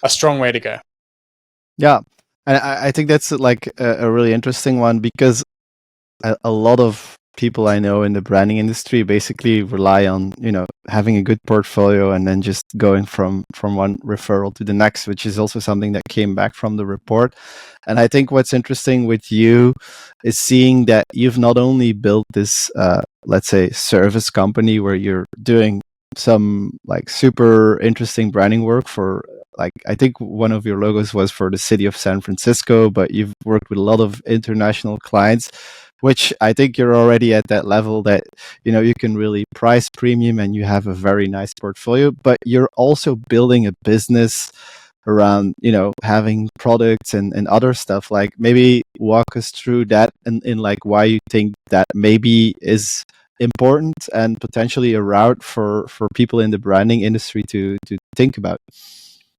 strong way to go. Yeah. And I think that's like a really interesting one, because a lot of people I know in the branding industry basically rely on, having a good portfolio and then just going from one referral to the next, which is also something that came back from the report. And I think what's interesting with you is seeing that you've not only built this, let's say, service company where you're doing some like super interesting branding work for, like, I think one of your logos was for the city of San Francisco, but you've worked with a lot of international clients, which I think you're already at that level that, you can really price premium and you have a very nice portfolio, but you're also building a business around, having products and other stuff. Like, maybe walk us through that in like why you think that maybe is important and potentially a route for people in the branding industry to think about.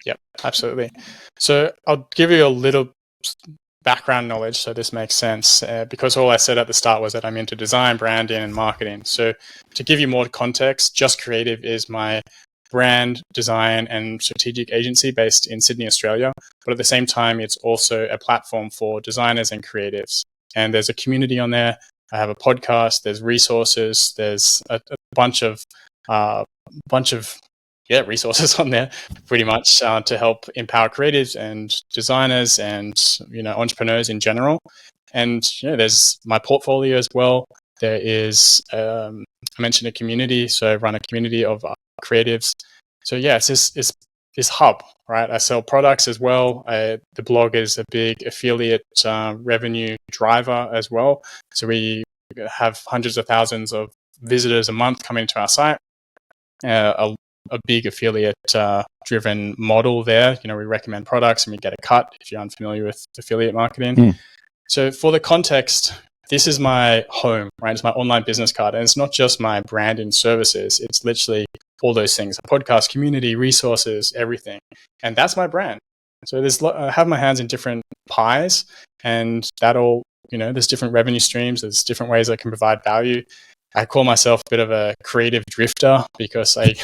Yep, absolutely. So I'll give you a little background knowledge so this makes sense, because all I said at the start was that I'm into design, branding, and marketing. So to give you more context, Just Creative is my brand, design, and strategic agency based in Sydney, Australia. But at the same time, it's also a platform for designers and creatives. And there's a community on there. I have a podcast, there's resources, there's a bunch of resources on there pretty much to help empower creatives and designers and entrepreneurs in general. And there's my portfolio as well. There is I mentioned a community, so I run a community of creatives. So it's this hub, right? I sell products as well. The blog is a big affiliate revenue driver as well. So we have hundreds of thousands of visitors a month coming to our site. A big affiliate driven model there. We recommend products and we get a cut if you're unfamiliar with affiliate marketing. So for the context, this is my home, right? It's my online business card. And it's not just my brand and services. It's literally all those things, a podcast, community, resources, everything. And that's my brand. So I have my hands in different pies, and that all, there's different revenue streams. There's different ways I can provide value. I call myself a bit of a creative drifter because I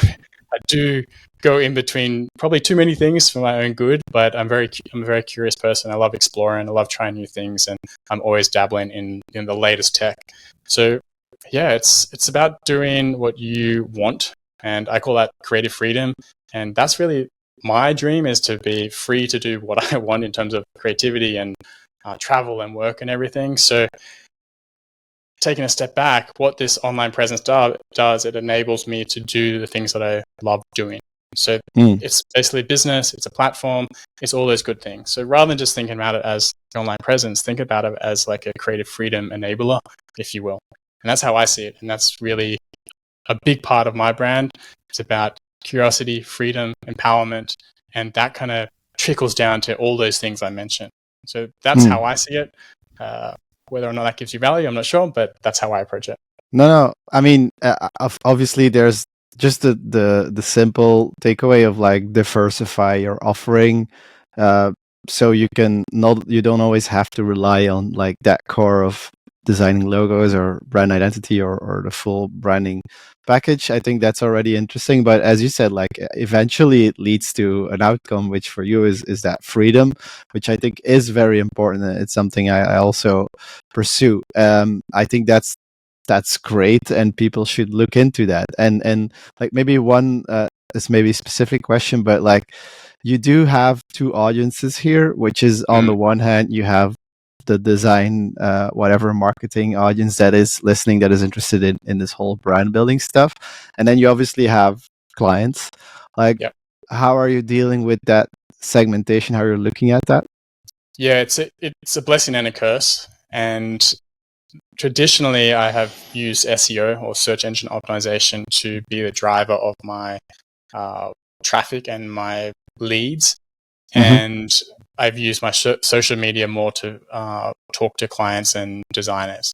do go in between probably too many things for my own good, but I'm a very curious person. I love exploring. I love trying new things, and I'm always dabbling in the latest tech. So it's about doing what you want, and I call that creative freedom. And that's really my dream, is to be free to do what I want in terms of creativity and travel and work and everything. So taking a step back, what this online presence does, it enables me to do the things that I love doing. So it's basically business, it's a platform, it's all those good things. So rather than just thinking about it as online presence, think about it as like a creative freedom enabler, if you will. And that's how I see it. And that's really a big part of my brand. It's about curiosity, freedom, empowerment, and that kind of trickles down to all those things I mentioned. So that's how I see it. Whether or not that gives you value, I'm not sure, but that's how I approach it. No. I mean, obviously, there's just the simple takeaway of like diversify your offering, so you don't always have to rely on like that core of designing logos or brand identity or the full branding package. I think that's already interesting. But as you said, like eventually it leads to an outcome, which for you is that freedom, which I think is very important. It's something I also pursue. I think that's great, and people should look into that. And like maybe one this maybe specific question, but like you do have two audiences here, which is on the one hand you have the design whatever marketing audience that is listening, that is interested in this whole brand building stuff, and then you obviously have clients. Like how are you dealing with that segmentation? How you're looking at that? Yeah, it's a blessing and a curse. And traditionally, I have used SEO or search engine optimization to be the driver of my traffic and my leads. And I've used my social media more to talk to clients and designers.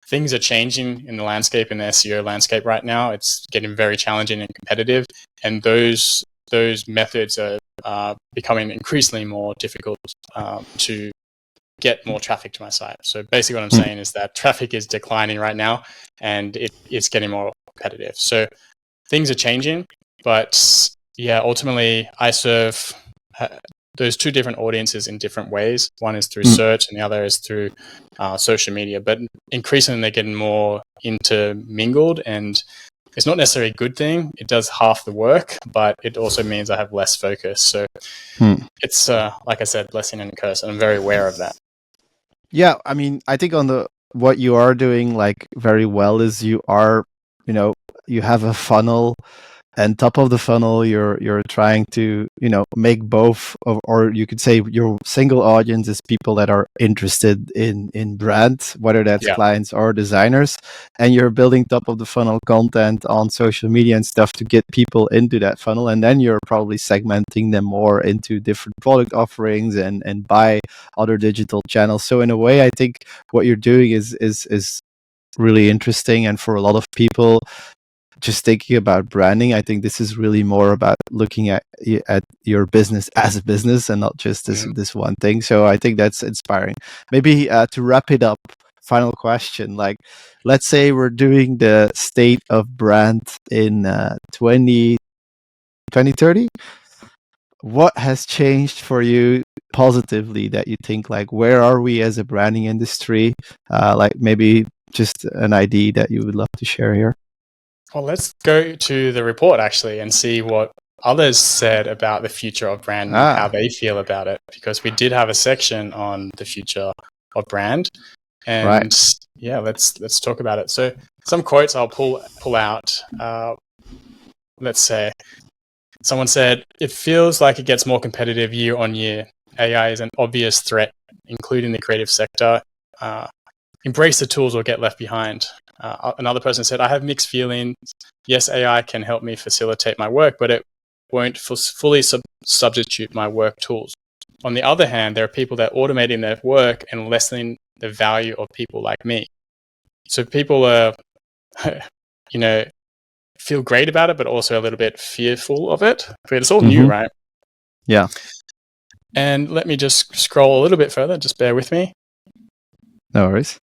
Things are changing in the landscape, in the SEO landscape right now. It's getting very challenging and competitive, and those methods are becoming increasingly more difficult to get more traffic to my site. So basically what I'm saying is that traffic is declining right now, and it's getting more competitive. So things are changing, but yeah, ultimately I serve those two different audiences in different ways. One is through search and the other is through social media, but increasingly they're getting more intermingled, and it's not necessarily a good thing. It does half the work, but it also means I have less focus. So it's, like I said, blessing and a curse, and I'm very aware of that. Yeah, I mean, I think on what you are doing like very well is you are, you have a funnel, and top of the funnel you're trying to make both or you could say your single audience is people that are interested in brand, whether that's clients or designers, and you're building top of the funnel content on social media and stuff to get people into that funnel, and then you're probably segmenting them more into different product offerings and by other digital channels. So in a way I think what you're doing is really interesting, and for a lot of people just thinking about branding, I think this is really more about looking at your business as a business and not just this one thing. So I think that's inspiring. Maybe to wrap it up, final question, like let's say we're doing the state of brand in 2030. What has changed for you positively that you think, like, where are we as a branding industry? Like maybe just an idea that you would love to share here. Well, let's go to the report actually and see what others said about the future of brand and how they feel about it, because we did have a section on the future of brand, and yeah, let's talk about it. So some quotes I'll pull out. Let's say someone said, "It feels like it gets more competitive year on year. AI is an obvious threat, including the creative sector. Embrace the tools or get left behind." Another person said, "I have mixed feelings. Yes, AI can help me facilitate my work, but it won't fully substitute my work tools. On the other hand, there are people that are automating their work and lessening the value of people like me." So people are, feel great about it, but also a little bit fearful of it. But it's all new, right? Yeah. And let me just scroll a little bit further. Just bear with me. No worries.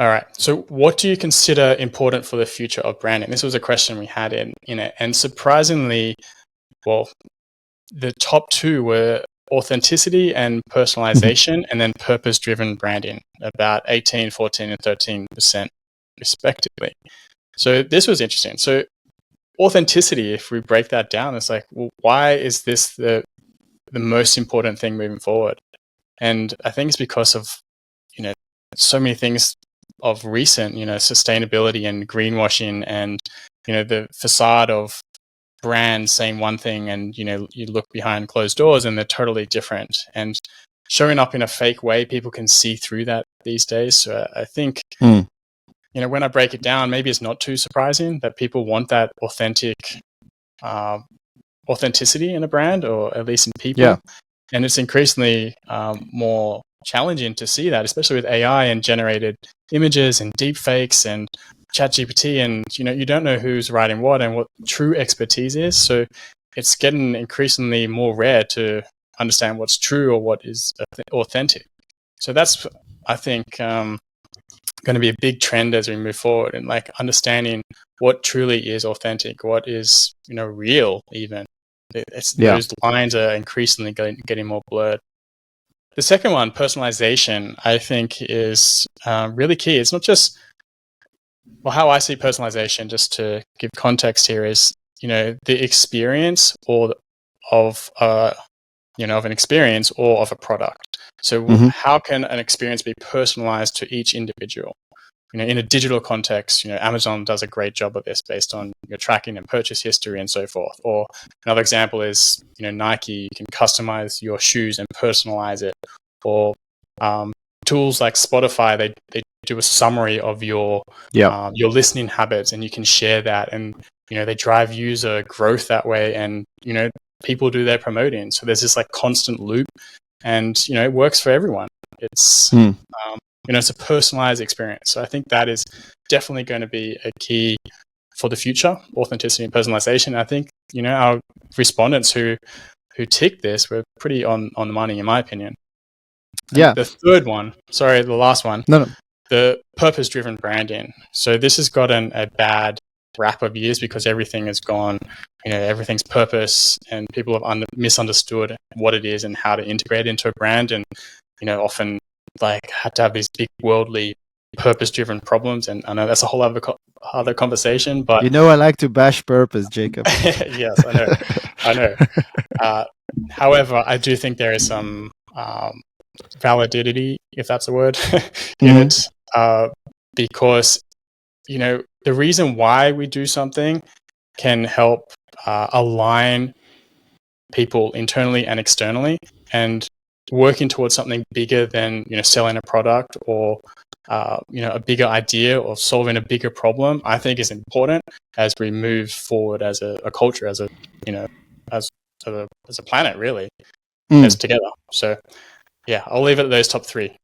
All right. So what do you consider important for the future of branding? This was a question we had in it. And surprisingly, well, the top two were authenticity and personalization, and then purpose-driven branding, about 18, 14, and 13% respectively. So this was interesting. So authenticity, if we break that down, it's like, well, why is this the most important thing moving forward? And I think it's because of, so many things of recent, sustainability and greenwashing, and, the facade of brands saying one thing and, you look behind closed doors and they're totally different, and showing up in a fake way, people can see through that these days. So I think, when I break it down, maybe it's not too surprising that people want that authenticity in a brand, or at least in people. Yeah. And it's increasingly more challenging to see that, especially with AI and generated images and deep fakes and ChatGPT, and you don't know who's writing what and what true expertise is. So it's getting increasingly more rare to understand what's true or what is authentic. So that's I think, going to be a big trend as we move forward, and like understanding what truly is authentic, what is, real even. Those lines are increasingly getting more blurred. The second one, personalization, I think is really key. It's not just, how I see personalization, just to give context here, is, the experience of an experience or of a product. So how can an experience be personalized to each individual? In a digital context, Amazon does a great job of this based on your tracking and purchase history and so forth. Or another example is, Nike, you can customize your shoes and personalize it. Or tools like Spotify, they do a summary of your listening habits, and you can share that, and they drive user growth that way, and people do their promoting. So there's this like constant loop, and it works for everyone. It's it's a personalized experience. So I think that is definitely going to be a key for the future, authenticity and personalization. I think our respondents who tick this were pretty on the money, in my opinion. Yeah. The third one, the last one. No. The purpose-driven branding. So this has gotten a bad rap of years because everything has gone, everything's purpose, and people have misunderstood what it is and how to integrate into a brand, and often like had to have these big worldly purpose-driven problems. And I know that's a whole other conversation, but I like to bash purpose, Jacob. Yes, I know. However, I do think there is some validity, if that's a word, in it, because the reason why we do something can help align people internally and externally, and working towards something bigger than selling a product or a bigger idea or solving a bigger problem, I think is important as we move forward as a culture, as a as a planet, really, as together. So yeah, I'll leave it at those top three.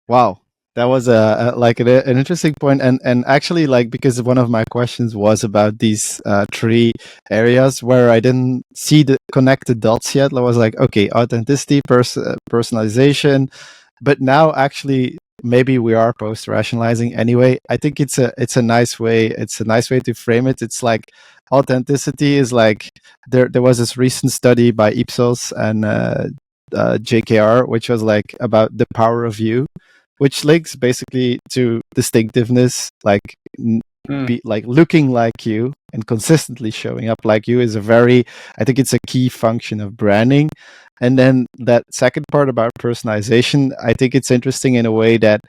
Wow, that was an interesting point, and actually, like, because one of my questions was about these three areas where I didn't see the connected dots yet. I was like, okay, authenticity, personalization, but now actually maybe we are post rationalizing anyway. I think it's a nice way. It's a nice way to frame it. It's like authenticity is like there was this recent study by Ipsos and JKR, which was like about the power of you, which links basically to distinctiveness, like be like looking like you and consistently showing up like you is I think it's a key function of branding. And then that second part about personalization, I think it's interesting in a way that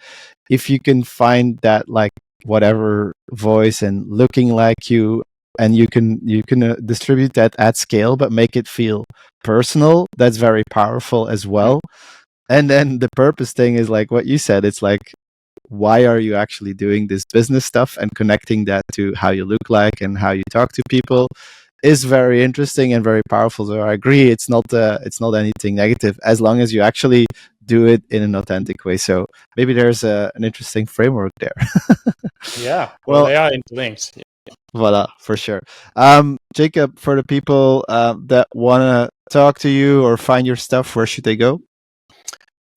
if you can find that like whatever voice and looking like you, and you can distribute that at scale but make it feel personal, that's very powerful as well. And then the purpose thing is like what you said, it's like, why are you actually doing this business stuff, and connecting that to how you look like and how you talk to people is very interesting and very powerful. So I agree, it's not anything negative as long as you actually do it in an authentic way. So maybe there's an interesting framework there. Yeah, well, they are interlinked. Voila, for sure. Jacob, for the people that want to talk to you or find your stuff, where should they go?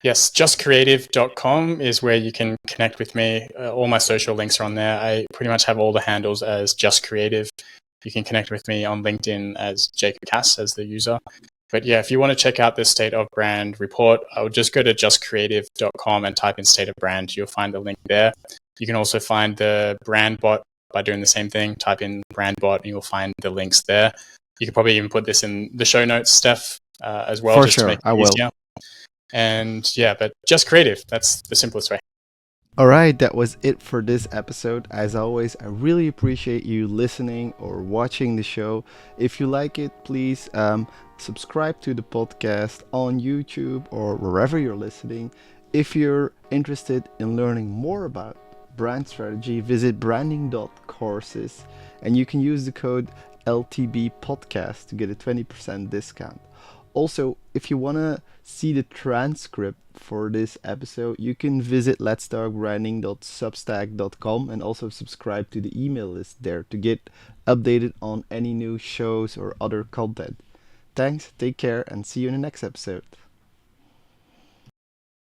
Yes, justcreative.com is where you can connect with me. All my social links are on there. I pretty much have all the handles as Just Creative. You can connect with me on LinkedIn as Jacob Cass as the user. But yeah, if you want to check out the State of Brand report, I would just go to justcreative.com and type in State of Brand. You'll find the link there. You can also find the brand bot by doing the same thing. Type in brand bot and you'll find the links there. You could probably even put this in the show notes, Steph, as well. For just sure, to make it I will. Easier. And yeah, but Just Creative, that's the simplest way. All right, that was it for this episode. As always, I really appreciate you listening or watching the show. If you like it, please subscribe to the podcast on YouTube or wherever you're listening. If you're interested in learning more about brand strategy, visit branding.courses and you can use the code LTB podcast to get a 20% discount. Also, if you want to see the transcript for this episode, you can visit letstalkbranding.substack.com and also subscribe to the email list there to get updated on any new shows or other content. Thanks, take care, and see you in the next episode.